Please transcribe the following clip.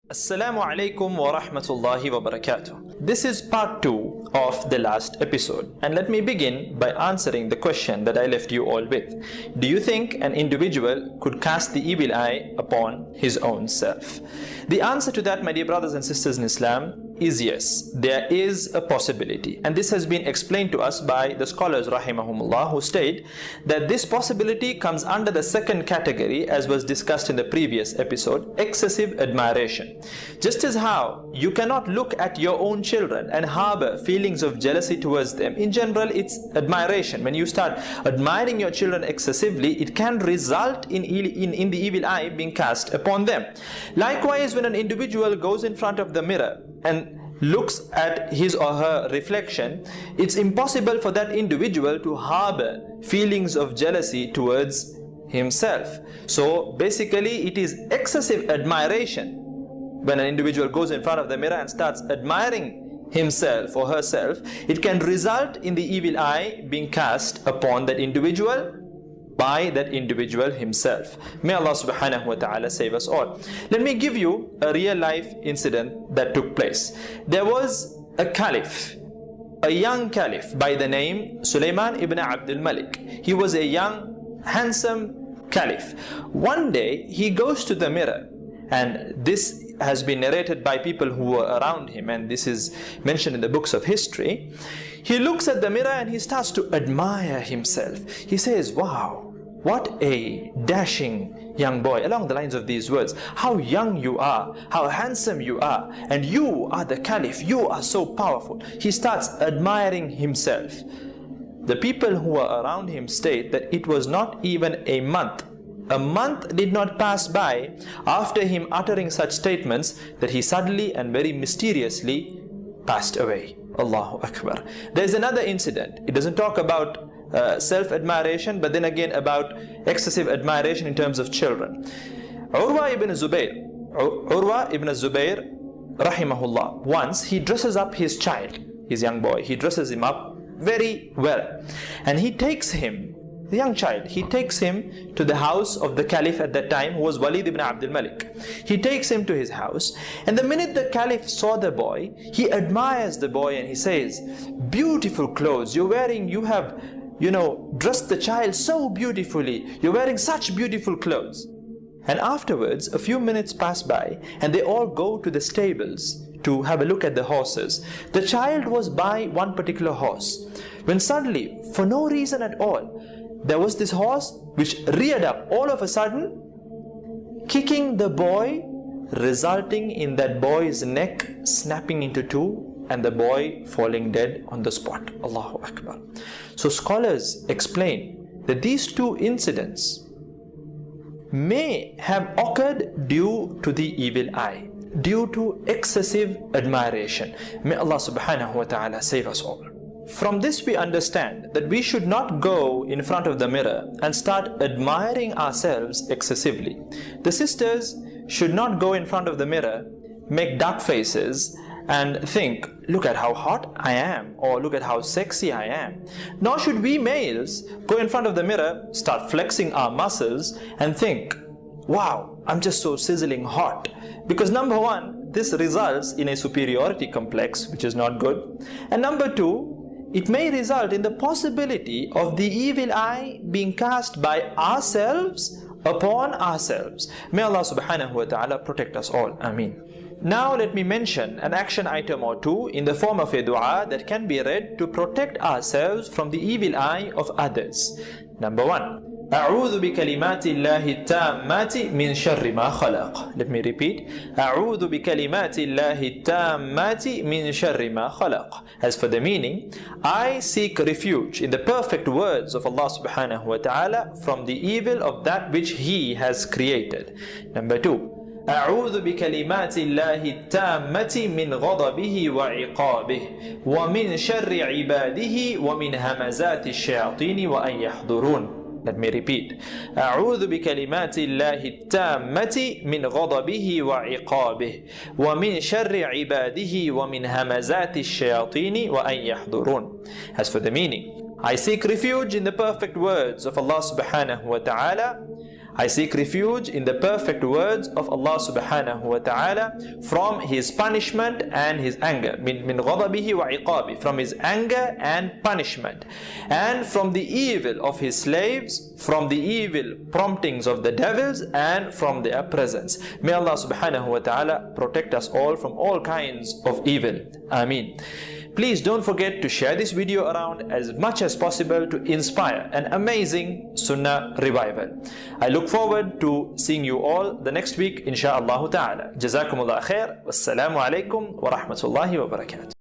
Assalaamu Alaikum wa Rahmatullahi wa Barakaathuhu. This is part 2 of the last episode, and let me begin by answering the question that I left you all with. Do you think an individual could cast the evil eye upon his own self? The answer to that, my dear brothers and sisters in Islam, is yes, there is a possibility, and this has been explained to us by the scholars rahimahumullah, who state that this possibility comes under the second category, as was discussed in the previous episode, excessive admiration. Just as how you cannot look at your own children and harbor feelings of jealousy towards them, in general it's admiration. When you start admiring your children excessively, it can result in the evil eye being cast upon them. Likewise, when an individual goes in front of the mirror and looks at his or her reflection, it's impossible for that individual to harbor feelings of jealousy towards himself. So basically it is excessive admiration. When an individual goes in front of the mirror and starts admiring himself or herself, it can result in the evil eye being cast upon that individual by that individual himself. May Allah subhanahu wa ta'ala save us all. Let me give you a real life incident that took place. There was a caliph, a young caliph by the name Sulaiman ibn Abdul Malik. He was a young, handsome caliph. One day he goes to the mirror, and this has been narrated by people who were around him, and this is mentioned in the books of history. He looks at the mirror and he starts to admire himself. He says, wow, what a dashing young boy, along the lines of these words. How young you are, how handsome you are, and you are the caliph, you are so powerful. He starts admiring himself. The people who were around him state that it was not even a month. A month did not pass by after him uttering such statements that he suddenly and very mysteriously passed away. Allahu Akbar. There's another incident. It doesn't talk about self-admiration, but then again about excessive admiration in terms of children. Urwa ibn Zubayr rahimahullah, once he dresses up his child, his young boy, he dresses him up very well, and he takes him, the young child, he takes him to the house of the caliph at that time, who was Walid ibn Abdul Malik. He takes him to his house, and the minute the caliph saw the boy, he admires the boy and he says, beautiful clothes you're wearing, you have, dressed the child so beautifully, you're wearing such beautiful clothes. And afterwards, a few minutes pass by, and they all go to the stables to have a look at the horses. The child was by one particular horse, when suddenly, for no reason at all, there was this horse which reared up all of a sudden, kicking the boy, resulting in that boy's neck snapping into two and the boy falling dead on the spot. Allahu Akbar. So scholars explain that these two incidents may have occurred due to the evil eye, due to excessive admiration. May Allah subhanahu wa ta'ala save us all. From this we understand that we should not go in front of the mirror and start admiring ourselves excessively. The sisters should not go in front of the mirror, make dark faces and think, look at how hot I am, or look at how sexy I am. Nor should we males go in front of the mirror, start flexing our muscles and think, wow, I'm just so sizzling hot. Because number one, this results in a superiority complex, which is not good. And number two, it may result in the possibility of the evil eye being cast by ourselves upon ourselves. May Allah subhanahu wa ta'ala protect us all. Ameen. Now let me mention an action item or two in the form of a dua that can be read to protect ourselves from the evil eye of others. Number one, أعوذ بكلمات الله التامات من شر ما خلق. Let me repeat. أعوذ بكلمات الله التامات من شر ما خلق. As for the meaning, I seek refuge in the perfect words of Allah subhanahu wa ta'ala from the evil of that which He has created. Number two, أعوذ بكلمات الله التامة من غضبه وعقابه ومن شر عباده ومن همزات الشياطين وأن يحضرون. Let me repeat. أعوذ بكلمات الله التامة من غضبه وعقابه ومن شر عباده ومن همزات الشياطين وأن يحضرون. As for the meaning, I seek refuge in the perfect words of Allah subhanahu wa ta'ala. I seek refuge in the perfect words of Allah subhanahu wa ta'ala from His punishment and His anger. Min ghadabihi wa iqabi, from His anger and punishment. And from the evil of His slaves, from the evil promptings of the devils, and from their presence. May Allah subhanahu wa ta'ala protect us all from all kinds of evil. Ameen. Please don't forget to share this video around as much as possible to inspire an amazing Sunnah revival. I look forward to seeing you all the next week, insha'Allah ta'ala. Jazakumullah khair. Wassalamu alaikum wa rahmatullahi wa barakatuh.